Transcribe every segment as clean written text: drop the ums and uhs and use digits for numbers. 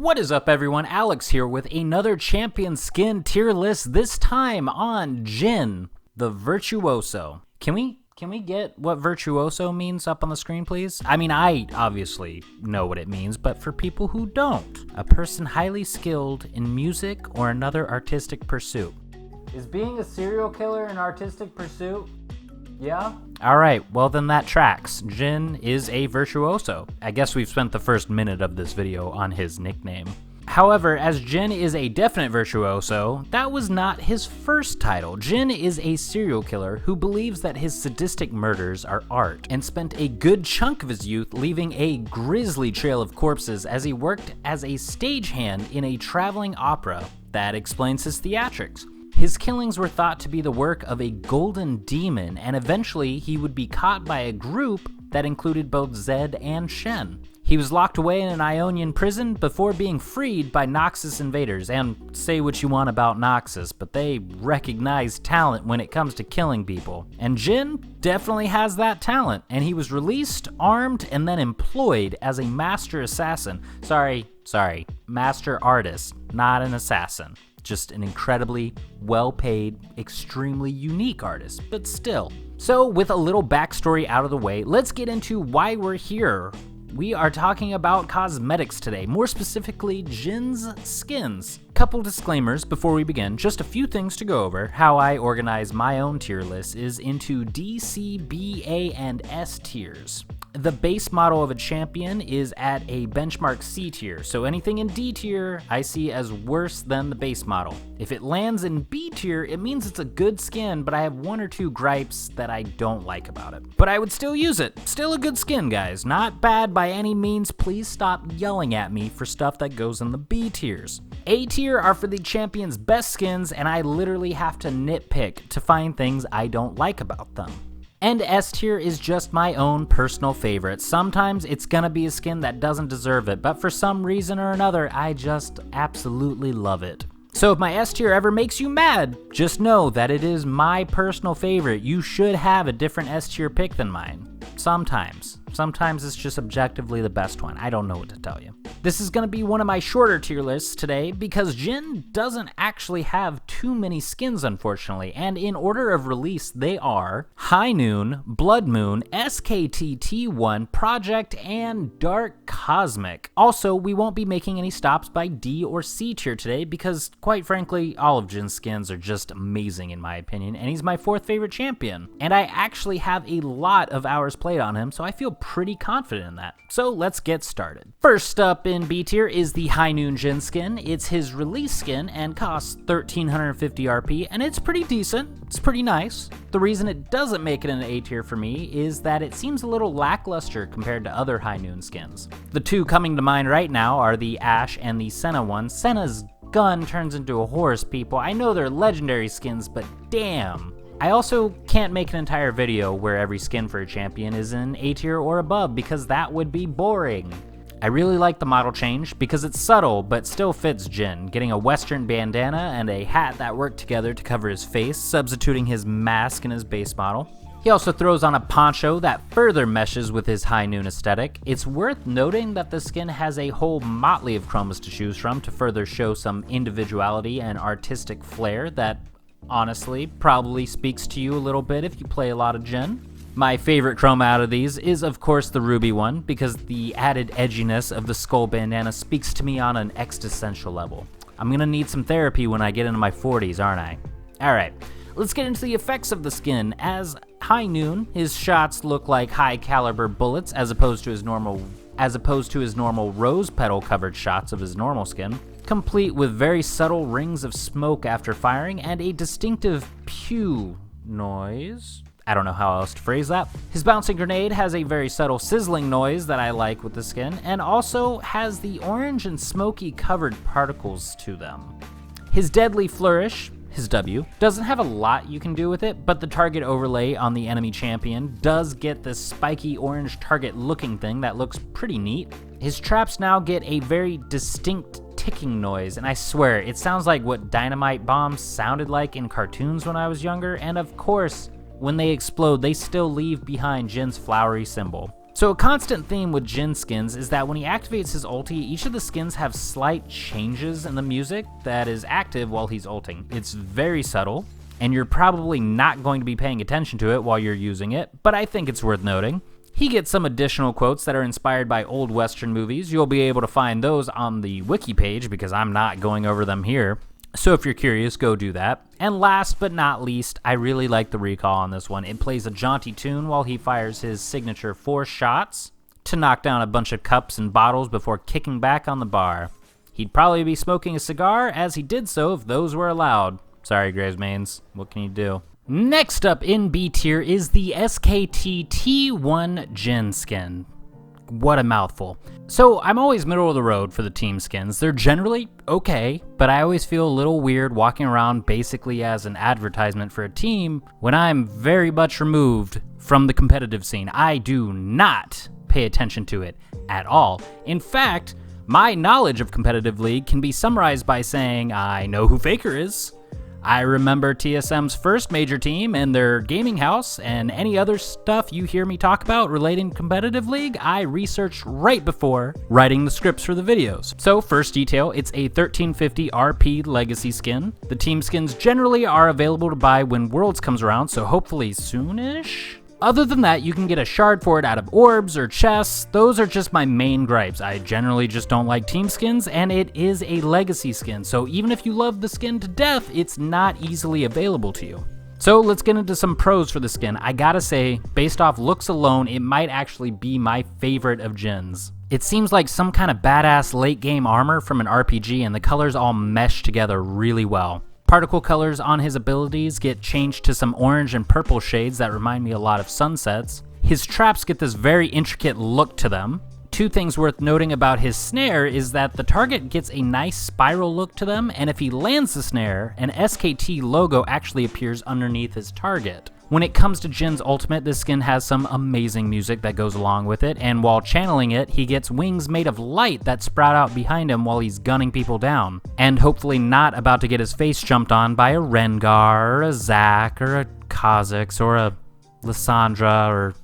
What is up, everyone? Alex here with another champion skin tier list, this time on Jhin, the Virtuoso. Can we get what Virtuoso means up on the screen, please? I mean, I obviously know what it means, but for people who don't, a person highly skilled in music or another artistic pursuit. Is being a serial killer an artistic pursuit? Yeah? Alright, well then that tracks. Jhin is a virtuoso. I guess we've spent the first minute of this video on his nickname. However, as Jhin is a definite virtuoso, that was not his first title. Jhin is a serial killer who believes that his sadistic murders are art, and spent a good chunk of his youth leaving a grisly trail of corpses as he worked as a stagehand in a traveling opera. That explains his theatrics. His killings were thought to be the work of a golden demon, and eventually he would be caught by a group that included both Zed and Shen. He was locked away in an Ionian prison before being freed by Noxus invaders, and say what you want about Noxus, but they recognize talent when it comes to killing people. And Jhin definitely has that talent, and he was released, armed, and then employed as a master assassin. Sorry, master artist, not an assassin. Just an incredibly well-paid, extremely unique artist, but still. So with a little backstory out of the way, let's get into why we're here. We are talking about cosmetics today, more specifically Jhin's skins. Couple disclaimers before we begin, just a few things to go over. How I organize my own tier list is into D, C, B, A, and S tiers. The base model of a champion is at a benchmark C tier, so anything in D tier I see as worse than the base model. If it lands in B tier, it means it's a good skin, but I have one or two gripes that I don't like about it. But I would still use it. Still a good skin, guys. Not bad by any means. Please stop yelling at me for stuff that goes in the B tiers. A tier are for the champion's best skins, and I literally have to nitpick to find things I don't like about them. And S tier is just my own personal favorite. Sometimes it's gonna be a skin that doesn't deserve it, but for some reason or another, I just absolutely love it. So if my S tier ever makes you mad, just know that it is my personal favorite. You should have a different S tier pick than mine. Sometimes. Sometimes it's just objectively the best one. I don't know what to tell you. This is going to be one of my shorter tier lists today because Jhin doesn't actually have too many skins, unfortunately, and in order of release they are High Noon, Blood Moon, SKTT1, Project, and Dark Cosmic. Also, we won't be making any stops by D or C tier today because, quite frankly, all of Jhin's skins are just amazing in my opinion, and he's my fourth favorite champion. And I actually have a lot of hours played on him, so I feel pretty confident in that. So let's get started. First up in B tier is the High Noon Jhin skin. It's his release skin and costs 1350 RP, and it's pretty decent. It's pretty nice. The reason it doesn't make it an A tier for me is that it seems a little lackluster compared to other High Noon skins. The two coming to mind right now are the Ashe and the Senna one. Senna's gun turns into a horse, people. I know they're legendary skins, but damn. I also can't make an entire video where every skin for a champion is in A tier or above because that would be boring. I really like the model change because it's subtle but still fits Jhin, getting a western bandana and a hat that work together to cover his face, substituting his mask in his base model. He also throws on a poncho that further meshes with his High Noon aesthetic. It's worth noting that the skin has a whole motley of chromas to choose from to further show some individuality and artistic flair that honestly probably speaks to you a little bit if you play a lot of Jhin. My favorite chroma out of these is of course the ruby one because the added edginess of the skull bandana speaks to me on an existential level. I'm gonna need some therapy when I get into my 40s, aren't I? Alright, let's get into the effects of the skin. As High Noon, his shots look like high caliber bullets as opposed to his normal rose petal covered shots of his normal skin, complete with very subtle rings of smoke after firing and a distinctive pew noise. I don't know how else to phrase that. His bouncing grenade has a very subtle sizzling noise that I like with the skin, and also has the orange and smoky covered particles to them. His deadly flourish, his W, doesn't have a lot you can do with it, but the target overlay on the enemy champion does get this spiky orange target looking thing that looks pretty neat. His traps now get a very distinct ticking noise, and I swear, it sounds like what dynamite bombs sounded like in cartoons when I was younger, and of course, when they explode, they still leave behind Jhin's flowery symbol. So a constant theme with Jhin skins is that when he activates his ulti, each of the skins have slight changes in the music that is active while he's ulting. It's very subtle, and you're probably not going to be paying attention to it while you're using it, but I think it's worth noting. He gets some additional quotes that are inspired by old Western movies. You'll be able to find those on the wiki page because I'm not going over them here. So if you're curious, go do that. And last but not least, I really like the recall on this one. It plays a jaunty tune while he fires his signature 4 shots to knock down a bunch of cups and bottles before kicking back on the bar. He'd probably be smoking a cigar as he did so if those were allowed. Sorry, Gravesmains. What can you do? Next up in B tier is the SKT T1 Jhin skin. What a mouthful. So I'm always middle of the road for the team skins. They're generally okay, but I always feel a little weird walking around basically as an advertisement for a team when I'm very much removed from the competitive scene. I do not pay attention to it at all. In fact, my knowledge of competitive league can be summarized by saying I know who Faker is. I remember TSM's first major team and their gaming house, and any other stuff you hear me talk about relating to competitive league, I researched right before writing the scripts for the videos. So first detail, it's a 1350 RP legacy skin. The team skins generally are available to buy when Worlds comes around, so hopefully soonish. Other than that, you can get a shard for it out of orbs or chests. Those are just my main gripes. I generally just don't like team skins, and it is a legacy skin, so even if you love the skin to death, it's not easily available to you. So let's get into some pros for the skin. I gotta say, based off looks alone, it might actually be my favorite of Jhin's. It seems like some kind of badass late game armor from an RPG, and the colors all mesh together really well. Particle colors on his abilities get changed to some orange and purple shades that remind me a lot of sunsets. His traps get this very intricate look to them. Two things worth noting about his snare is that the target gets a nice spiral look to them, and if he lands the snare, an SKT logo actually appears underneath his target. When it comes to Jhin's ultimate, this skin has some amazing music that goes along with it, and while channeling it, he gets wings made of light that sprout out behind him while he's gunning people down. And hopefully not about to get his face jumped on by a Rengar, or a Zac, or a Kha'Zix, or a Lissandra, or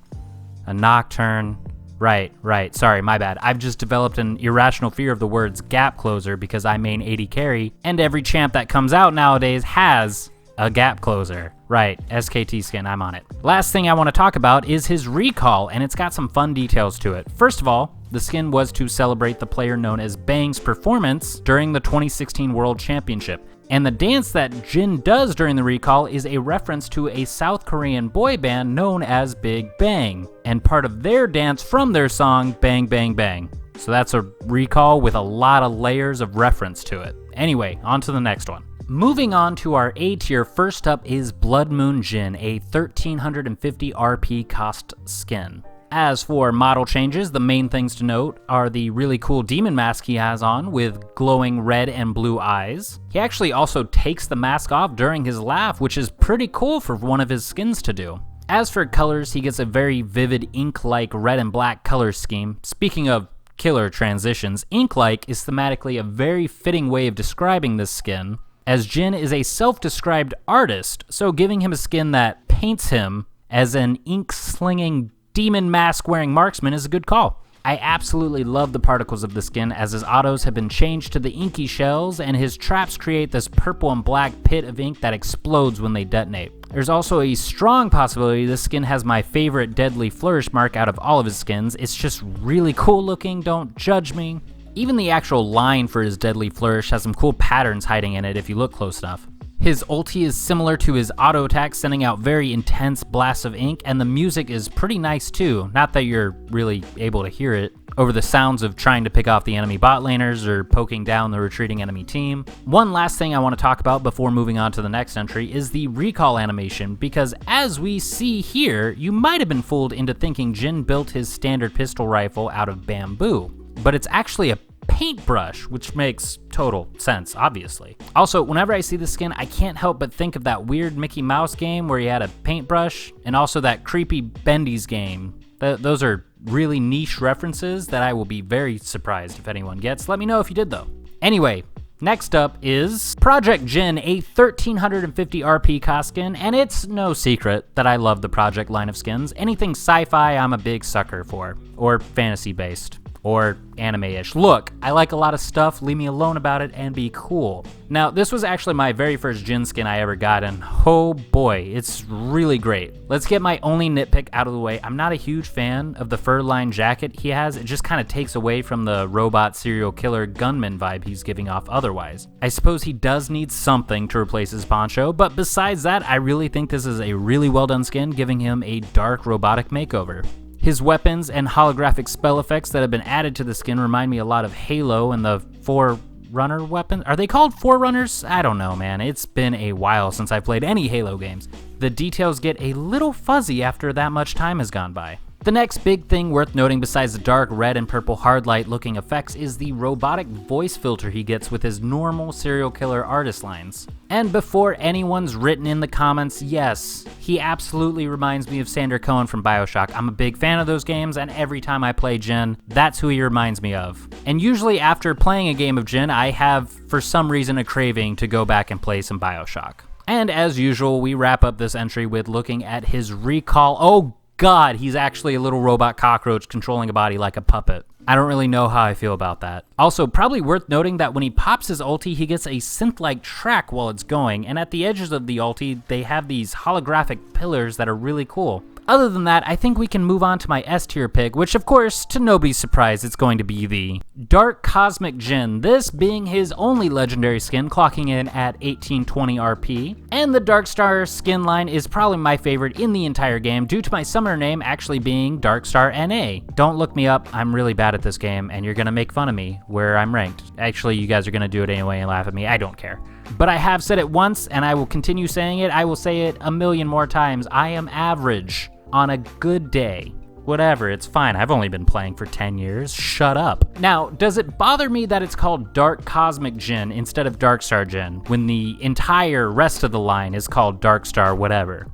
a Nocturne. Right, sorry, my bad. I've just developed an irrational fear of the words gap closer because I main AD carry, and every champ that comes out nowadays has a gap closer. Right, SKT skin, I'm on it. Last thing I want to talk about is his recall, and it's got some fun details to it. First of all, the skin was to celebrate the player known as Bang's performance during the 2016 World Championship. And the dance that Jhin does during the recall is a reference to a South Korean boy band known as Big Bang, and part of their dance from their song Bang Bang Bang. So that's a recall with a lot of layers of reference to it. Anyway, on to the next one. Moving on to our A tier, first up is Blood Moon Jhin, a 1350 RP cost skin. As for model changes, the main things to note are the really cool demon mask he has on with glowing red and blue eyes. He actually also takes the mask off during his laugh, which is pretty cool for one of his skins to do. As for colors, he gets a very vivid ink-like red and black color scheme. Speaking of killer transitions, ink-like is thematically a very fitting way of describing this skin, as Jhin is a self-described artist, so giving him a skin that paints him as an ink-slinging demon mask-wearing marksman is a good call. I absolutely love the particles of the skin, as his autos have been changed to the inky shells, and his traps create this purple and black pit of ink that explodes when they detonate. There's also a strong possibility this skin has my favorite deadly flourish mark out of all of his skins. It's just really cool looking, don't judge me. Even the actual line for his deadly flourish has some cool patterns hiding in it if you look close enough. His ulti is similar to his auto attack, sending out very intense blasts of ink, and the music is pretty nice too, not that you're really able to hear it, over the sounds of trying to pick off the enemy bot laners or poking down the retreating enemy team. One last thing I want to talk about before moving on to the next entry is the recall animation, because as we see here, you might have been fooled into thinking Jhin built his standard pistol rifle out of bamboo, but it's actually a paintbrush, which makes total sense, obviously. Also, whenever I see the skin, I can't help but think of that weird Mickey Mouse game where he had a paintbrush, and also that creepy Bendy's game. Those are really niche references that I will be very surprised if anyone gets. Let me know if you did, though. Anyway, Next up is Project Jhin, a 1350 RP cost skin, and it's no secret that I love the Project line of skins. Anything sci-fi I'm a big sucker for, or fantasy-based, or anime-ish. Look, I like a lot of stuff, leave me alone about it and be cool. Now, this was actually my very first Jhin skin I ever got, and oh boy, it's really great. Let's get my only nitpick out of the way. I'm not a huge fan of the fur-lined jacket he has. It just kind of takes away from the robot serial killer gunman vibe he's giving off otherwise. I suppose he does need something to replace his poncho, but besides that, I really think this is a really well done skin, giving him a dark robotic makeover. His weapons and holographic spell effects that have been added to the skin remind me a lot of Halo and the Forerunner weapons. Are they called Forerunners? I don't know, man. It's been a while since I played any Halo games. The details get a little fuzzy after that much time has gone by. The next big thing worth noting besides the dark red and purple hardlight looking effects is the robotic voice filter he gets with his normal serial killer artist lines. And before anyone's written in the comments, yes, he absolutely reminds me of Sander Cohen from BioShock. I'm a big fan of those games, and every time I play Jhin, that's who he reminds me of. And usually after playing a game of Jhin, I have, for some reason, a craving to go back and play some BioShock. And as usual, we wrap up this entry with looking at his recall. Oh God, he's actually a little robot cockroach controlling a body like a puppet. I don't really know how I feel about that. Also, probably worth noting that when he pops his ulti, he gets a synth-like track while it's going, and at the edges of the ulti, they have these holographic pillars that are really cool. Other than that, I think we can move on to my S tier pick, which of course, to nobody's surprise, it's going to be the Dark Cosmic Jhin, this being his only legendary skin, clocking in at 1820 RP. And the Darkstar skin line is probably my favorite in the entire game, due to my summoner name actually being Darkstar NA. Don't look me up, I'm really bad at this game, and you're gonna make fun of me where I'm ranked. Actually, you guys are gonna do it anyway and laugh at me, I don't care. But I have said it once, and I will continue saying it. I will say it a million more times. I am average on a good day. Whatever, it's fine. I've only been playing for 10 years. Shut up. Now, does it bother me that it's called Dark Cosmic Jhin instead of Darkstar Jhin when the entire rest of the line is called Darkstar whatever?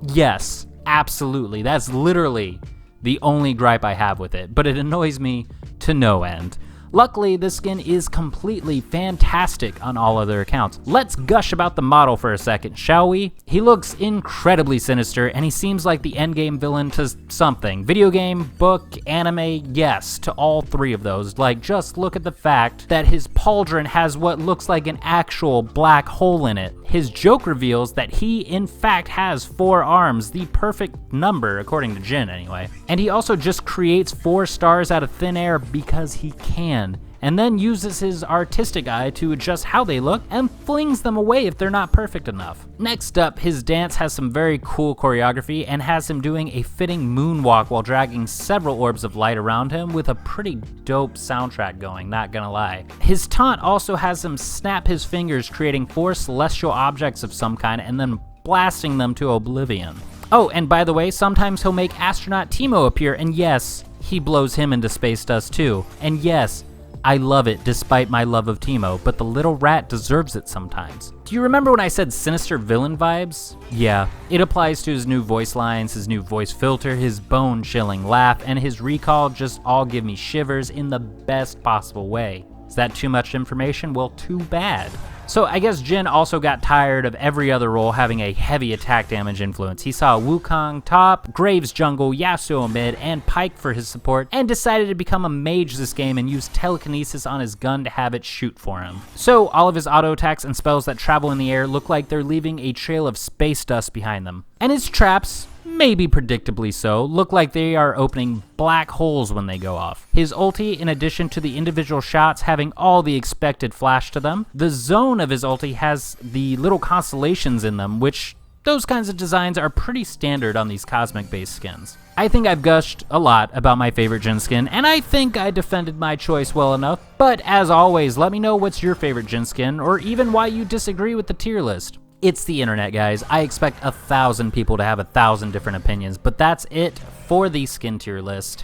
Yes, absolutely. That's literally the only gripe I have with it, but it annoys me to no end. Luckily, this skin is completely fantastic on all other accounts. Let's gush about the model for a second, shall we? He looks incredibly sinister, and he seems like the endgame villain to something. Video game, book, anime, yes, to all three of those. Like, just look at the fact that his pauldron has what looks like an actual black hole in it. His joke reveals that he, in fact, has 4 arms, the perfect number, according to Jhin anyway. And he also just creates 4 stars out of thin air because he can, and then uses his artistic eye to adjust how they look and flings them away if they're not perfect enough. Next up, his dance has some very cool choreography and has him doing a fitting moonwalk while dragging several orbs of light around him with a pretty dope soundtrack going, not gonna lie. His taunt also has him snap his fingers, creating 4 celestial objects of some kind and then blasting them to oblivion. Oh, and by the way, sometimes he'll make astronaut Teemo appear, and yes, he blows him into space dust too. And yes, I love it despite my love of Teemo, but the little rat deserves it sometimes. Do you remember when I said sinister villain vibes? Yeah, it applies to his new voice lines, his new voice filter, his bone-chilling laugh, and his recall just all give me shivers in the best possible way. Is that too much information? Well, too bad. So I guess Jhin also got tired of every other role having a heavy attack damage influence. He saw Wukong top, Graves jungle, Yasuo mid, and Pyke for his support, and decided to become a mage this game and use telekinesis on his gun to have it shoot for him. So all of his auto attacks and spells that travel in the air look like they're leaving a trail of space dust behind them. And his traps, maybe predictably so, look like they are opening black holes when they go off. His ulti, in addition to the individual shots having all the expected flash to them, the zone of his ulti has the little constellations in them, which those kinds of designs are pretty standard on these cosmic-based skins. I think I've gushed a lot about my favorite Jhin skin, and I think I defended my choice well enough, but as always, let me know what's your favorite Jhin skin, or even why you disagree with the tier list. It's the internet, guys. I expect 1,000 people to have 1,000 different opinions, but that's it for the skin tier list.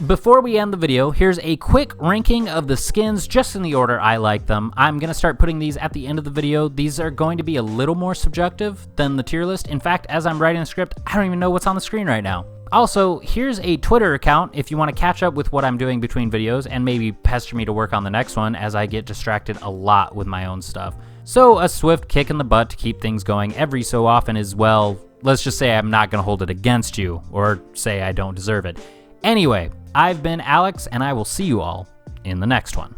Before we end the video, here's a quick ranking of the skins just in the order I like them. I'm going to start putting these at the end of the video. These are going to be a little more subjective than the tier list. In fact, as I'm writing the script, I don't even know what's on the screen right now. Also, here's a Twitter account if you want to catch up with what I'm doing between videos and maybe pester me to work on the next one, as I get distracted a lot with my own stuff. So a swift kick in the butt to keep things going every so often is, well, let's just say I'm not going to hold it against you, or say I don't deserve it. Anyway, I've been Alex, and I will see you all in the next one.